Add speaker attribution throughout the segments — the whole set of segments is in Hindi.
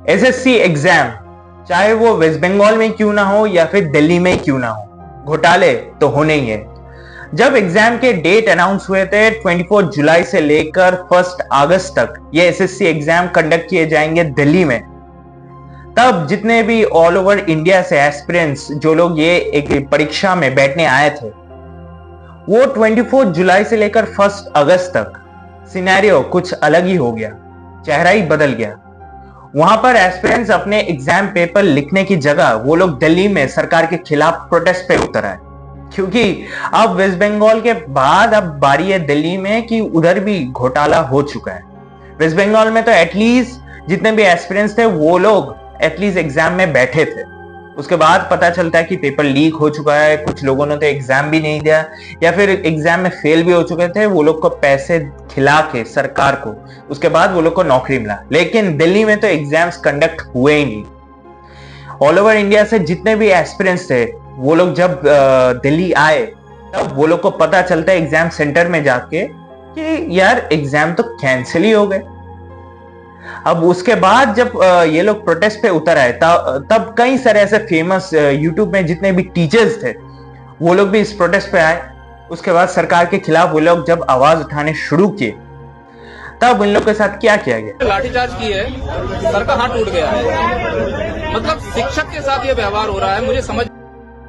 Speaker 1: एसएससी एग्जाम चाहे वो वेस्ट बंगाल में क्यों ना हो या फिर दिल्ली में क्यों ना हो, घोटाले तो होने ही है। जब एग्जाम के डेट अनाउंस हुए थे 24 जुलाई से लेकर 1 अगस्त तक ये एसएससी एग्जाम कंडक्ट किए जाएंगे दिल्ली में, तब जितने भी ऑल ओवर इंडिया से एस्पिरेंट्स जो लोग ये एक परीक्षा में बैठने आए थे, वो 24 जुलाई से लेकर 1 अगस्त तक सिनेरियो कुछ अलग ही हो गया, चेहरा ही बदल गया। वहां पर एस्पिरेंट्स अपने एग्जाम पेपर लिखने की जगह वो लोग दिल्ली में सरकार के खिलाफ प्रोटेस्ट पे उतर आए, क्योंकि अब वेस्ट बंगाल के बाद अब बारी है दिल्ली में कि उधर भी घोटाला हो चुका है। वेस्ट बंगाल में तो एटलीस्ट जितने भी एस्पिरेंट्स थे वो लोग एटलीस्ट एग्जाम में बैठे थे, उसके बाद पता चलता है कि पेपर लीक हो चुका है, कुछ लोगों ने तो एग्जाम भी नहीं दिया या फिर एग्जाम में फेल भी हो चुके थे, वो लोग को पैसे खिला के सरकार को उसके बाद वो लोग को नौकरी मिला। लेकिन दिल्ली में तो एग्जाम्स कंडक्ट हुए ही नहीं। ऑल ओवर इंडिया से जितने भी एस्पिरेंट्स थे वो लोग जब दिल्ली आए तब वो लोग को पता चलता है एग्जाम सेंटर में जाके कि यार एग्जाम तो कैंसिल ही हो गए। अब उसके बाद जब ये लोग प्रोटेस्ट पे उतर आए तब कई सारे ऐसे फेमस यूट्यूब में जितने भी टीचर्स थे वो लोग भी इस प्रोटेस्ट पे आए। उसके बाद सरकार के खिलाफ वो लोग जब आवाज उठाने शुरू किए तब इन लोग के साथ क्या किया गया?
Speaker 2: लाठीचार्ज की है, सर का हाथ टूट गया है। मतलब शिक्षक के साथ ये व्यवहार हो रहा है, मुझे समझ।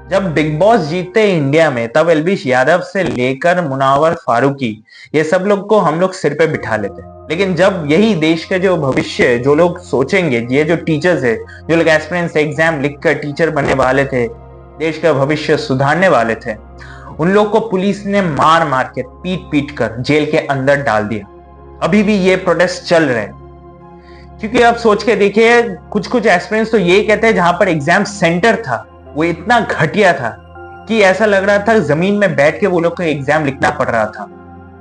Speaker 1: जब बिग बॉस जीतते इंडिया में तब एलविश यादव से लेकर मुनावर फारूकी ये सब लोग को हम लोग सिर पे बिठा लेते, लेकिन जब यही देश के जो भविष्य जो लोग सोचेंगे, ये जो टीचर्स है जो लोग एस्पिरेंट्स एग्जाम लिखकर टीचर बनने वाले थे, देश का भविष्य सुधारने वाले थे, उन लोग को पुलिस ने मार मार के पीट पीट कर जेल के अंदर डाल दिया। अभी भी ये प्रोटेस्ट चल रहे हैं, क्योंकि आप सोच के देखिए कुछ कुछ एस्पिरेंट्स तो ये कहते हैं जहां पर एग्जाम सेंटर था वो इतना घटिया था कि ऐसा लग रहा था जमीन में बैठ के वो लोग को एग्जाम लिखना पड़ रहा था।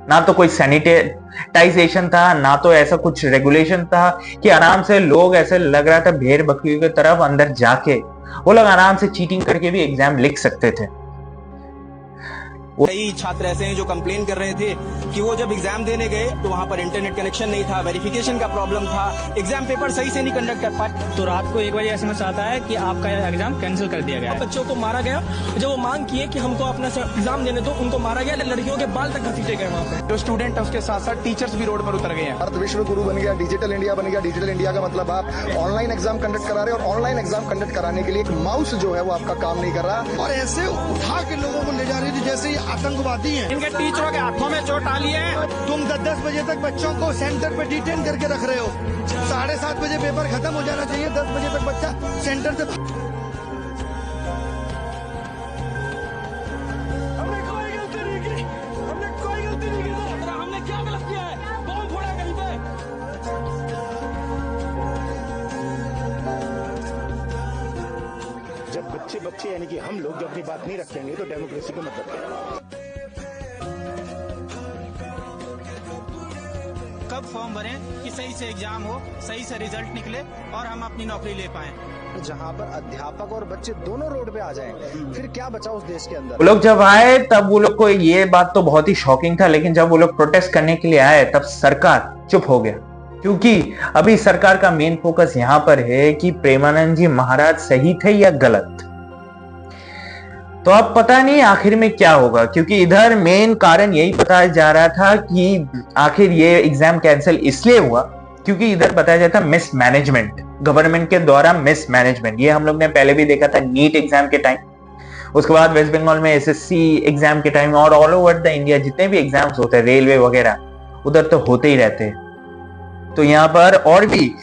Speaker 1: ना तो कोई सैनिटाइजेशन था, ना तो ऐसा कुछ रेगुलेशन था कि आराम से लोग ऐसे लग रहा था भेड़ बकरियों की तरफ अंदर जाके वो लोग आराम से चीटिंग करके भी एग्जाम लिख सकते थे।
Speaker 3: कई छात्र ऐसे हैं जो कंप्लेन कर रहे थे कि वो जब एग्जाम देने गए तो वहां पर इंटरनेट कनेक्शन नहीं था, वेरिफिकेशन का प्रॉब्लम था, एग्जाम पेपर सही से नहीं कंडक्ट कर पाए।
Speaker 4: तो रात को एक बजे एसएमएस आता है कि आपका एग्जाम कैंसिल कर दिया गया।
Speaker 5: बच्चों को मारा गया, जब वो मांग किए कि हमको अपना एग्जाम देने दो, उनको मारा गया, लड़कियों के बाल तक घसीटे गए। वहाँ पे
Speaker 6: जो स्टूडेंट है उसके साथ साथ टीचर्स भी रोड पर उतर गए हैं।
Speaker 7: भारत विश्व गुरु बन गया, डिजिटल इंडिया बन गया। डिजिटल इंडिया का मतलब आप ऑनलाइन एग्जाम कंडक्ट करा रहे हैं और ऑनलाइन एग्जाम कंडक्ट कराने के लिए एक माउस जो है वो आपका काम नहीं कर रहा
Speaker 8: और ऐसे उठा के लोगों को ले जा रही थी जैसे ये आतंकवादी हैं।
Speaker 5: इनके टीचरों के हाथों में चोट डाली है।
Speaker 8: तुम 10 बजे तक बच्चों को सेंटर पे डिटेन करके रख रहे हो। 7:30 बजे पेपर खत्म हो जाना चाहिए, 10 बजे तक बच्चा सेंटर से।
Speaker 5: हमने कोई गलती नहीं की, हमने कोई गलती नहीं की। हमने क्या गलत किया है? बम फोड़ा कहीं पे?
Speaker 6: जब बच्चे यानी कि हम लोग जब अपनी बात नहीं रखेंगे तो डेमोक्रेसी का मतलब क्या है?
Speaker 4: कब फॉर्म भरें कि सही से एग्जाम हो, सही से रिजल्ट निकले और हम अपनी नौकरी ले पाएं।
Speaker 7: जहां पर अध्यापक और बच्चे दोनों रोड पे आ जाएं, फिर क्या बचा उस देश के अंदर?
Speaker 1: वो लोग जब आए तब वो लोग को ये बात तो बहुत ही शॉकिंग था, लेकिन जब वो लोग प्रोटेस्ट करने के लिए आए तब सरकार चुप हो गया, क्योंकि अभी सरकार का मेन फोकस यहां पर है कि प्रेमानंद जी महाराज सही थे या गलत। तो अब पता नहीं आखिर में क्या होगा, क्योंकि इधर मेन कारण यही बताया जा रहा था कि आखिर ये एग्जाम कैंसिल इसलिए हुआ क्योंकि इधर बताया जाता मिस मैनेजमेंट, गवर्नमेंट के द्वारा मिस मैनेजमेंट। ये हम लोग ने पहले भी देखा था नीट एग्जाम के टाइम, उसके बाद वेस्ट बंगाल में एसएससी एग्जाम के टाइम, और ऑल ओवर द इंडिया जितने भी एग्जाम्स होते हैं रेलवे वगैरह उधर तो होते ही रहते हैं। तो यहाँ पर और भी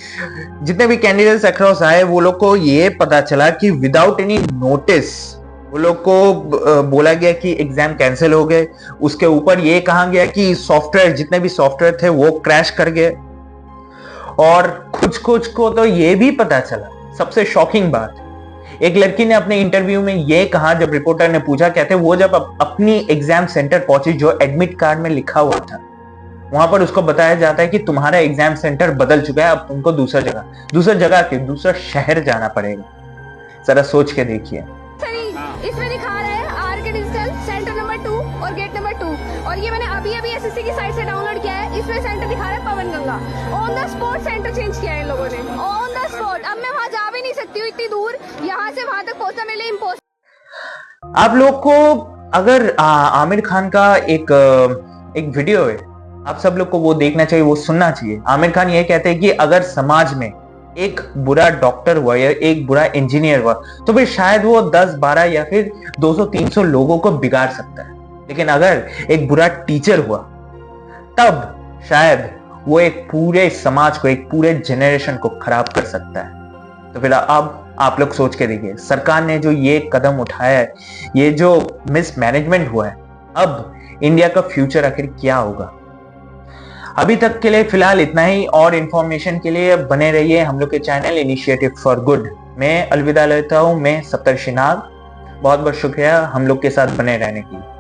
Speaker 1: जितने भी कैंडिडेट्स अक्रॉस आए वो लोग को ये पता चला कि विदाउट एनी नोटिस वो लोग को बोला गया कि एग्जाम कैंसिल हो गए। उसके ऊपर ये कहा गया कि सॉफ्टवेयर जितने भी सॉफ्टवेयर थे वो क्रैश कर गए, और कुछ को तो ये भी पता चला, सबसे शॉकिंग बात, एक लड़की ने अपने इंटरव्यू में ये कहा जब रिपोर्टर ने पूछा, कहते वो जब अपनी एग्जाम सेंटर पहुंची जो एडमिट कार्ड में लिखा हुआ था, वहां पर उसको बताया जाता है कि तुम्हारा एग्जाम सेंटर बदल चुका है, अब तुमको दूसरा शहर जाना पड़ेगा। जरा सोच के देखिए।
Speaker 9: इसमें दिखा रहा है आर के डिजिटल सेंटर नंबर 2 और गेट नंबर 2, और ये मैंने अभी एसएससी की साइट से डाउनलोड किया है। इसमें सेंटर दिखा रहा है Pawan Ganga. On the spot center change किया है इन लोगों ने, ऑन द स्पॉट। इतनी दूर यहाँ से वहां तक पहुंचना मेरे लिए इम्पॉसिबल।
Speaker 1: आप लोग को अगर आमिर खान का एक वीडियो है, आप सब लोग को वो देखना चाहिए, वो सुनना चाहिए। आमिर खान ये कहते हैं कि अगर समाज में एक बुरा डॉक्टर हुआ या एक बुरा इंजीनियर हुआ तो फिर शायद वो 10, 12 या फिर 200, 300 लोगों को बिगाड़ सकता है, लेकिन अगर एक बुरा टीचर हुआ तब शायद वो एक पूरे समाज को, एक पूरे जेनरेशन को खराब कर सकता है। तो फिर अब आप लोग सोच के देखिए, सरकार ने जो ये कदम उठाया है, ये जो मिसमैनेजमेंट हुआ है, अब इंडिया का फ्यूचर आखिर क्या होगा। अभी तक के लिए फिलहाल इतना ही, और इंफॉर्मेशन के लिए बने रहिए हम लोग के चैनल इनिशिएटिव फॉर गुड। मैं अलविदा लेता हूं, मैं सप्तर्षि नाग। बहुत बहुत शुक्रिया हम लोग के साथ बने रहने के लिए।